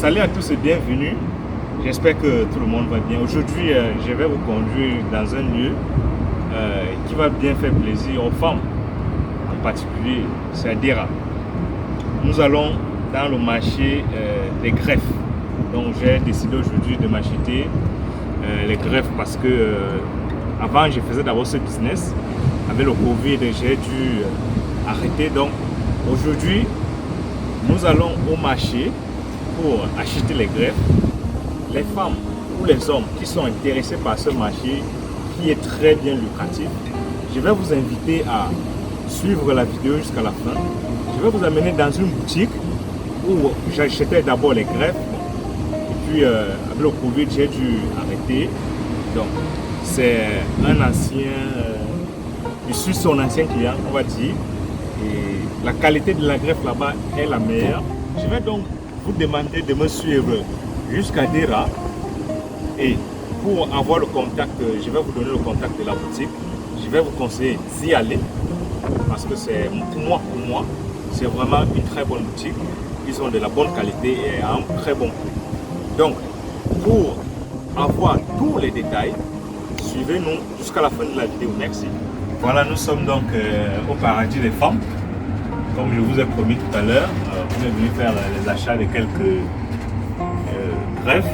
Salut à tous et bienvenue. J'espère que tout le monde va bien. Aujourd'hui, je vais vous conduire dans un lieu qui va bien faire plaisir aux femmes, en particulier, c'est à Dera. Nous allons dans le marché des greffes. Donc j'ai décidé aujourd'hui de m'acheter les greffes parce que avant je faisais d'abord ce business. Avec le Covid, j'ai dû arrêter. Donc aujourd'hui, nous allons au marché pour acheter les greffes. Les femmes ou les hommes qui sont intéressés par ce marché qui est très bien lucratif, je vais vous inviter à suivre la vidéo jusqu'à la fin. Je vais vous amener dans une boutique où j'achetais d'abord les greffes et puis avec le Covid j'ai dû arrêter. Donc c'est un ancien, je suis son ancien client on va dire, et la qualité de la greffe là-bas est la meilleure. Je vais donc vous demander de me suivre jusqu'à Dera et pour avoir le contact, je vais vous donner le contact de la boutique. Je vais vous conseiller d'y aller parce que c'est pour moi, c'est vraiment une très bonne boutique. Ils ont de la bonne qualité et à un très bon prix. Donc, pour avoir tous les détails, suivez-nous jusqu'à la fin de la vidéo. Merci. Voilà, nous sommes donc au paradis des femmes. Comme je vous ai promis tout à l'heure, vous êtes venu faire les achats de quelques greffes.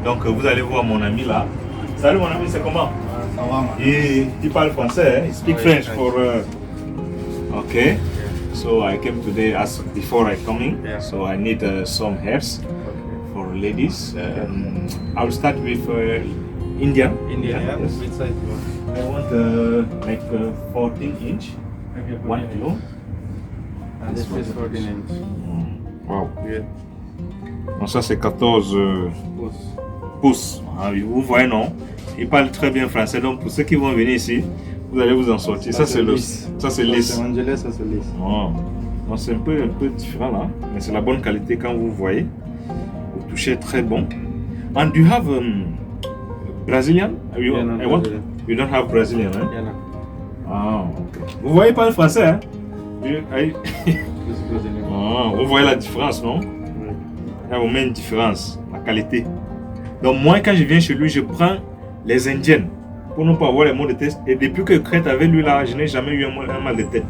Donc vous allez voir mon ami là. Salut mon ami, c'est comment? Ça va, Et tu parles français, hein? Speak French for... Okay. So I came today as before I coming. Yeah. So I need some hairs for ladies. I'll start with Indian. India, yeah? Yes. Which size you want? I want like 14 inch, Okay, 1 kilo. And this is 14 inch. Wow. Yeah. Donc ça c'est 14 pouces. Ah, vous voyez non? Il parle très bien français, donc pour ceux qui vont venir ici, vous allez vous en sortir. Ça c'est lisse. Ça c'est lisse. C'est Angeles, ça c'est lisse. Oh. Donc c'est un peu différent là, mais c'est la bonne qualité quand vous voyez. Vous touchez très bon. And do you have Brazilian? You, Yeah, no, I want, Brazilian. you don't have Brazilian, hein? Yeah, no. Ah, ok. Vous voyez pas le français, hein? This is Brazilian. Oh, vous voyez la différence, non? Right. Il y a vraiment une différence, la qualité. Donc moi, quand je viens chez lui, je prends les indiennes pour ne pas avoir les maux de tête. Et depuis que je crête avec lui là, je n'ai jamais eu un mal de tête.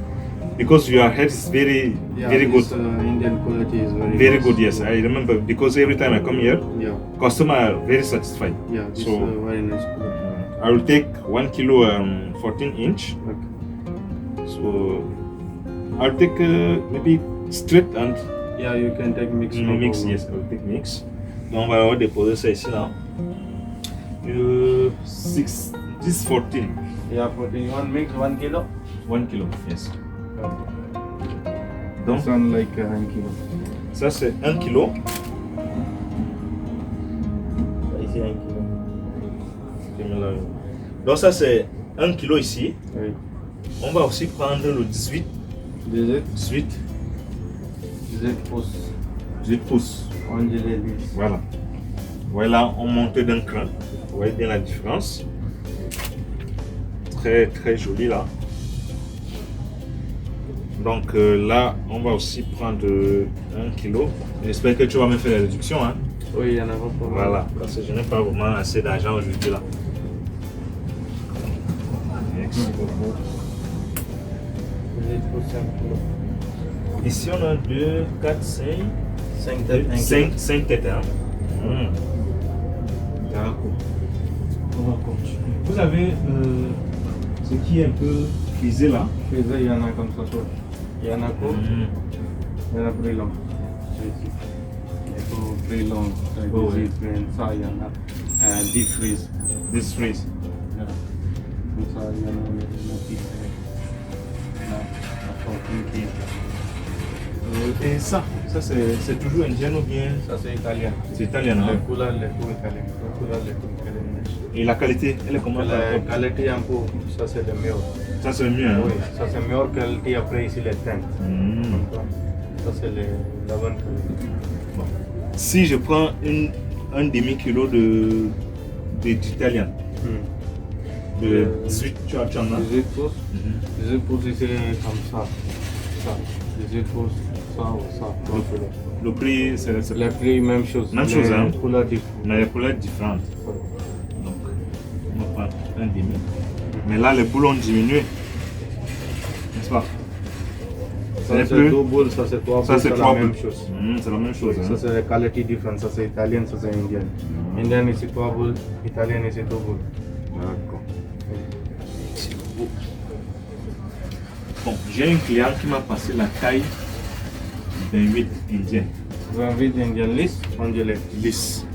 Because your head is very good. This, Indian quality is Very nice. good, yes. I remember because every time I come here, Yeah, customer are very satisfied. yeah, this So very nice quality. I will take 1 kilo 14 inch. Okay. So I'll take maybe straight and Yeah, you can take mix. no mix. problem. Yes, I will take mix. Donc on va déposer ça ici là. 6, this 14. Yeah, 14. You want mix 1 kilo? 1 kilo, yes. Okay. Donc This one like 1 kilo. ça c'est 1 kilo. Ici 1 kilo. Donc ça c'est 1 kilo ici. Oui. On va aussi prendre le 18. 18 pouces. 18 pouces. Angeles lisse. Voilà. Voilà, on monte d'un cran. Vous voyez bien la différence. Très très joli là. Donc là, on va aussi prendre 1 kilo. J'espère que tu vas me faire la réduction. Hein? Oui, il y en a pas pour moi. Voilà, parce que je n'ai pas vraiment assez d'argent aujourd'hui là. Merci beaucoup. 18 pouces, 5 kilo. Ici on a 2, 4, 5, 5 têtes, 1 kilo. 5 têtes. Hein? D'accord. On va continuer. Vous avez ce qui est un peu frisé là. Frisé, il y en a comme ça. Il y en a court, il y en a plus long. Il y a plus long. Oh, oui. Ça, il y en a deep freeze. This freeze. Yeah. Comme ça, il y en a deep freeze. Et ça c'est toujours indien ou bien Ça, c'est italien. c'est italien, hein? Les couleurs, les coups italiens. Les couleurs, les coups italiens. Et la qualité, elle est comment? La qualité, un peu, ça, c'est le meilleur. Ça c'est mieux, hein? Oui, ça, c'est meilleure qualité après ici, les teintes. Ça, c'est la bonne qualité. Bon. Si je prends un demi-kilo d'italien, de 18, tu en as? 18 pouces. 18 pouces ici comme ça. 18 pouces, ça ou ça. le prix, c'est Le prix, même chose. Même chose, hein. Couleurs différentes. mais les couleurs différentes. Donc, on va prendre un demi. Mais là, les boules ont diminué. N'est-ce pas? Ça c'est deux boules, ça c'est trois boules, Ça, c'est la trois même boules. chose. C'est la même chose. Ça Hein. c'est la qualité différente, ça c'est italien, ça c'est indien. Indien ici trois boules, italien ici deux boules. D'accord. Bon, j'ai une cliente qui m'a passé la taille 28 indien. 28 indien lisse, ondulé. Lisse.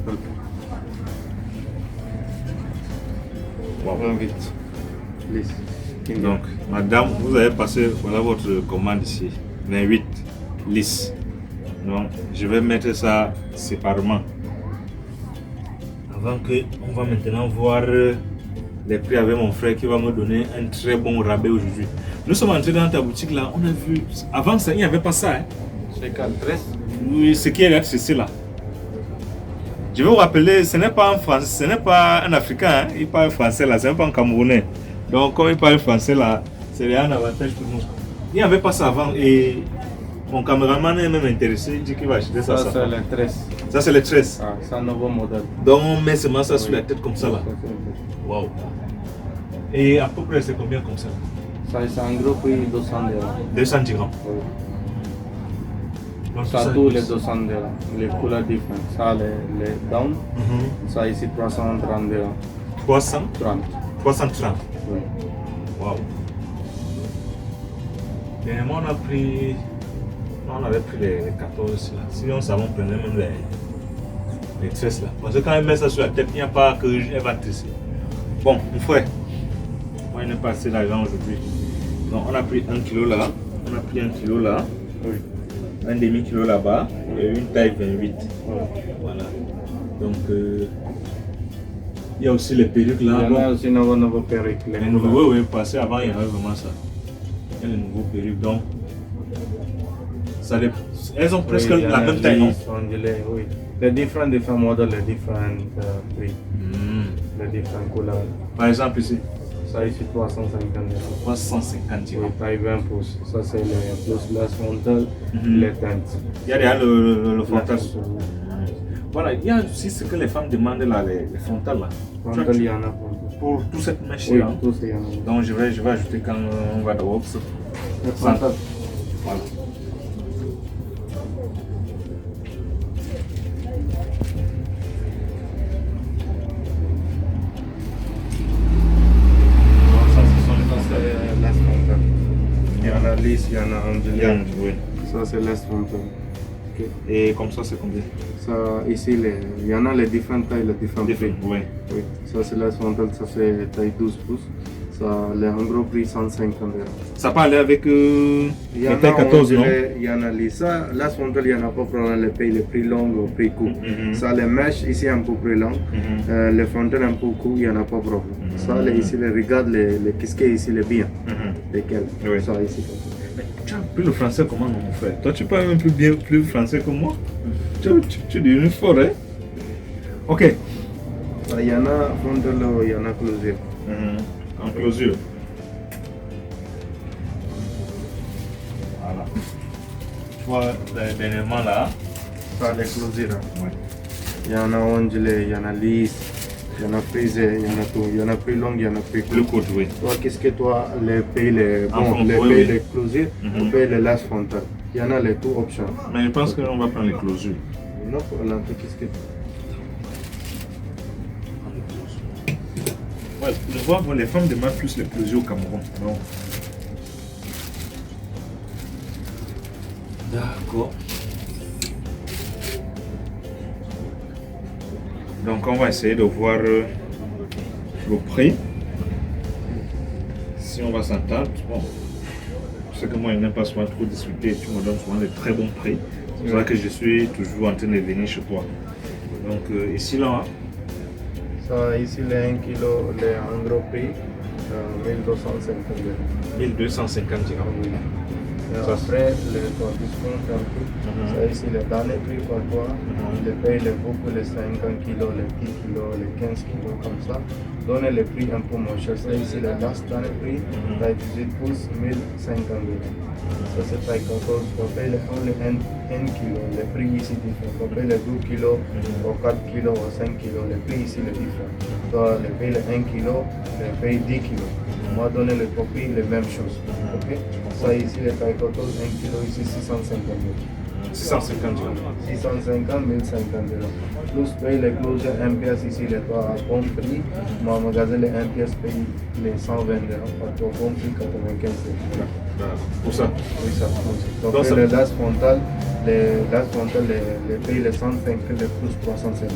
Wow. 28 lisse. Indien. Donc, madame, vous avez passé, voilà votre commande ici. 28 lisse. Donc, je vais mettre ça séparément. Avant que, on va maintenant voir les prix avec mon frère qui va me donner un très bon rabais aujourd'hui. Nous sommes entrés dans ta boutique là, on a vu, avant ça, il n'y avait pas ça. Hein. C'est 4-13. Oui, ce qui est là, c'est cela. Je vais vous rappeler, ce n'est pas un Français, ce n'est pas un Africain, hein. Il parle français là, ce n'est pas un Camerounais. Donc, comme il parle français là, c'est un avantage pour nous. Il n'y avait pas ça avant et mon caméraman est même intéressé, il dit qu'il va acheter ça. Ça c'est le 13. Ça, c'est le 13. Ah, c'est un nouveau modèle. Donc, on met seulement ça sur la tête comme ça là. Waouh. Et à peu près, c'est combien comme ça? Ça c'est un gros prix 200 $. 210 grammes. Oui. Donc, Ça tous les 200 $. Les couleurs différentes. Ça les down. Ça ici 330 $. 300, 30. 330. Oui. Waouh. Dernièrement, on avait pris les 14 là. Sinon, ça va prendre même les 13 là. Parce que quand elle met ça sur la tête, il n'y a pas que elle va tresser. Bon, mon frère, moi, il n'est pas assez d'argent aujourd'hui. Donc, on a pris 1 kg là, on a pris 1 kg là, Oui. un demi-kilo là-bas et une taille 28. Oui. Voilà. Donc, il y a aussi les perruques Il y là. en a aussi nouveau perruque. Les nouveaux, oui, parce qu'avant, il y avait vraiment ça. Il y a les nouveaux perruques. Donc, elles ont presque la même taille, non? Oui. Les différents modèles, les différents prix, les différentes couleurs. Par exemple, ici, Ça ici 350 €. 350 Oui, euros. taille 20 pouces. Ça c'est les plus la frontale, les teintes. Il y a déjà le frontal. La Voilà, il y a aussi ce que les femmes demandent là, les frontales là. frontale, il y en a Pour toute cette mèche oui, là. tous il y en a. Donc je vais ajouter quand on va d'abord. Les frontales. Voilà. Ça, ce sont les Ça frontales. c'est la frontale. Il y en a lisse, il y en a ondulé. Oui. Ça c'est la frontale. Ok. Et comme ça, c'est combien? Ça ici, il y en a les différentes tailles, les différents prix. Oui. Oui, ça c'est la frontale, ça c'est taille 12 pouces. Ça, les en gros prix 150 €. Ça peut aller avec Il y les en tailles a 14, non? il y en a les ça, la frontale, il y en a pas problème, les prix longs ou prix courts. Ça, les mèches ici un peu plus long, les frontales un peu courts, il n'y en a pas problème. Ça, ici, regarde les casquets ici, les bien. Lesquels? Oui. Ça ici. Tu as appris le français comment, mon frère? Toi, tu parles un peu plus français que moi. Tu es devenu fort, hein? Ok. Il y en a frontale, il y en a closier. En closure. Voilà. Tu vois, dernièrement là. Ça, les closiers. Ouais. Il y en a ondulé, il y en a lisse, il y en a frisé, il y en a tout. Il y en a plus long, il y en a plus Le court. court, oui. Toi, qu'est-ce que toi, les pays, les front, les oui, pays, oui. les closiers, ou pays, les laces frontales. Il y en a les deux options. Mais je pense qu'on va prendre les closures. Non, pour l'entrée, qu'est-ce que Ouais, je vois, les femmes demandent plus les closures au Cameroun. Donc. D'accord. Donc on va essayer de voir le prix. Si on va s'entendre. Bon. Je sais que moi je n'aime pas souvent trop discuter. Tu me donnes souvent des très bons prix. C'est pour ça que je suis toujours en train de venir chez toi. Donc ici là. Ça, ici, les 1 kg, les en gros prix, 1250 €. 1250 dirhams. Oui. Et après, le discount un peu. Ça ici, le dernier prix pour toi. Les paye beaucoup, les 50 kilos, les 10 kilos, les 15 kilos, comme ça. Donnez le prix un peu moins cher. Ça ici, le last dernier prix, taille 18 pouces, 1050 euros. Ça c'est taille 14. On paye only 1 kilo. Le prix ici est différent. On paye les 2 kilos, ou 4 kilos, ou 5 kilos. Le prix ici est différent. Donc, le paye le 1 kilo, le paye 10 kilos. Moi, donner le copie, les mêmes choses. Ok? Ça ici, le taille 14, 1 kilo, ici 650 euros. 650 euros. 650, 1050 euros. Plus paye les closures 1 pièce ici, les trois à bon prix. Moi, magasin, les 1 pièce paye les 120 euros. Par contre, bon prix, 95 euros. Pour ça. Oui, ça. Donc, les las frontales, les paye les 150, les plus 350 euros.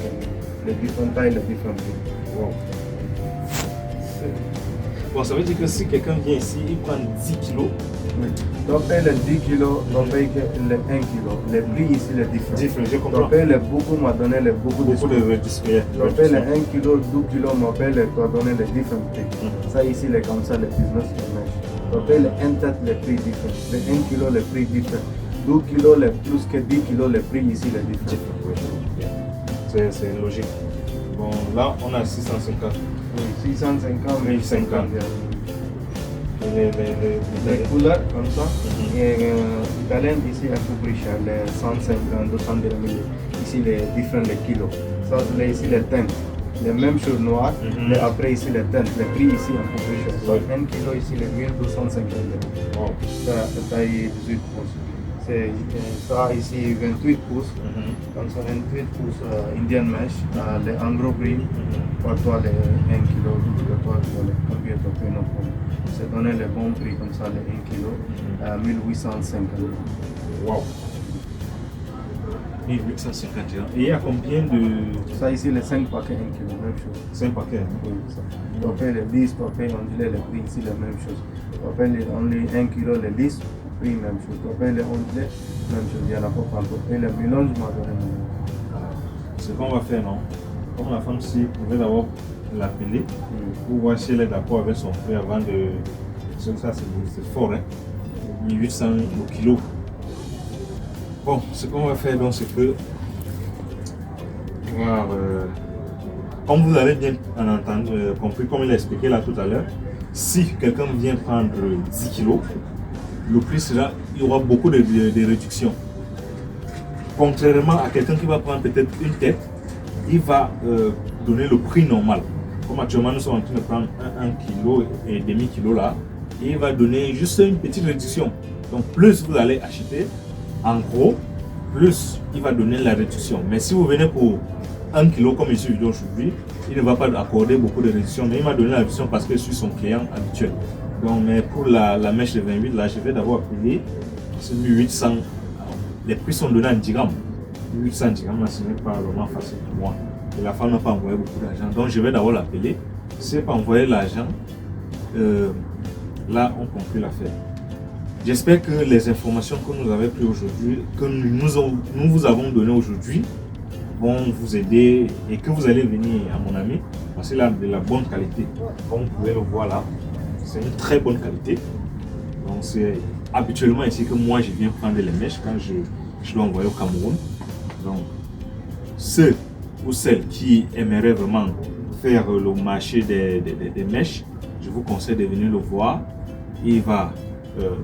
Les différentes tailles, les différents prix. Wow. Bon, ça veut dire que si quelqu'un vient ici, il prend 10 kilos. Oui. Donc, paye les 10 kilos, donc paye les 1 kilo. Les prix ici, les différents. Différent, je comprends. Donc, paye les beaucoup, m'a donné les beaucoup de réductions. Donc, paye les 1 kilo, 2 kilos, m'a paye les, toi donné les différents prix. Ça ici, les comme ça, les business, les mèches. Donc, paye les 1 tête, les prix différents. Les 1 kilo, les prix différents. 2 kilos, les plus que 10 kilos, les prix ici, les différents. C'est logique. Bon, là, on a 650. Oui, 650, 1050. Les couleurs comme ça, italien ici un peu plus cher, les 150, 200 dirhams. Ici les différents les kilos. Ça c'est ici les teintes. Les mêmes choses noires, mais après ici les teintes. Les prix ici un peu plus cher. Donc 1 kilo ici les 1250 dirhams. Ça taille 18 pouces. C'est ça ici 28 pouces. Comme ça 28 pouces Indian mesh. Les en gros prix, pour toi les 1 kilo, 2 kilo, 3 kilo, les combien de prix non plus. C'est donné le bon prix comme ça, les 1 kilo, 1850 euros. Wow. 1850 euros. Et il y a combien de... Ça ici, les 5 paquets 1 kilo, même chose. 5 paquets, hein? Oui, ça. Tu appelles les 10, tu appelles on dirait les prix ici, la même chose. Tu appelles les 1 kilo, les 10, prix même chose. Tu appelles les 11, même chose. Il y en a pas tant. Tu appelles les mélanges, je m'en donne. Ce qu'on va faire, non? Comme la femme, si vous pouvez d'abord l'appeler pour voir si elle est d'accord avec son prix avant de... Ça, c'est fort, hein? 1800 au kilo. Bon, ce qu'on va faire, donc, c'est que... Voir, comme vous avez bien compris, comme il a expliqué là tout à l'heure, si quelqu'un vient prendre 10 kilos, le prix sera... Il y aura beaucoup de réductions. Contrairement à quelqu'un qui va prendre peut-être une tête, il va donner le prix normal. Comme actuellement nous sommes en train de prendre 1 kg et demi kilo là, et il va donner juste une petite réduction. Donc plus vous allez acheter, en gros, plus il va donner la réduction. Mais si vous venez pour 1 kg comme je suis aujourd'hui, il ne va pas accorder beaucoup de réduction, mais il m'a donné la réduction parce que je suis son client habituel. Donc mais pour la mèche de 28 là, je vais d'abord appeler, c'est 1800. Les prix sont donnés en dirhams. 1800 dirhams, là, ce n'est pas vraiment facile pour moi. Et la femme n'a pas envoyé beaucoup d'argent. Donc je vais d'abord l'appeler. Si elle n'a pas envoyé l'argent, là on conclut l'affaire. J'espère que les informations que nous avons prises aujourd'hui, que nous vous avons données aujourd'hui, vont vous aider et que vous allez venir à mon ami. Parce que là, de la bonne qualité. Comme vous pouvez le voir là, c'est une très bonne qualité. Donc c'est habituellement ici que moi je viens prendre les mèches quand je dois envoyer au Cameroun. Donc ceux ou celles qui aimeraient vraiment faire le marché des mèches, je vous conseille de venir le voir. Il va,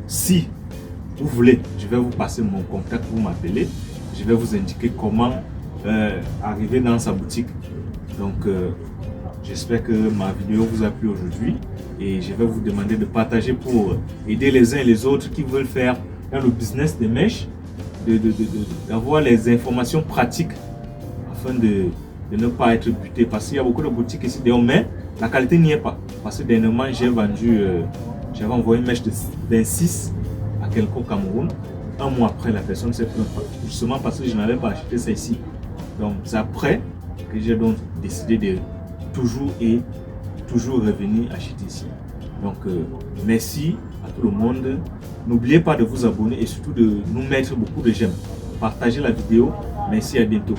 si vous voulez, je vais vous passer mon contact, vous m'appelez, je vais vous indiquer comment arriver dans sa boutique. Donc j'espère que ma vidéo vous a plu aujourd'hui et je vais vous demander de partager pour aider les uns et les autres qui veulent faire dans le business des mèches, d'avoir les informations pratiques afin de ne pas être buté, parce qu'il y a beaucoup de boutiques ici, mais la qualité n'y est pas. Parce que dernièrement j'avais envoyé une mèche de 26 à quelqu'un au Cameroun. Un mois après, la personne s'est plainte, justement parce que je n'avais pas acheté ça ici. Donc c'est après que j'ai donc décidé de toujours revenir acheter ici. Donc merci à tout le monde. N'oubliez pas de vous abonner et surtout de nous mettre beaucoup de j'aime. Partagez la vidéo. Merci, à bientôt.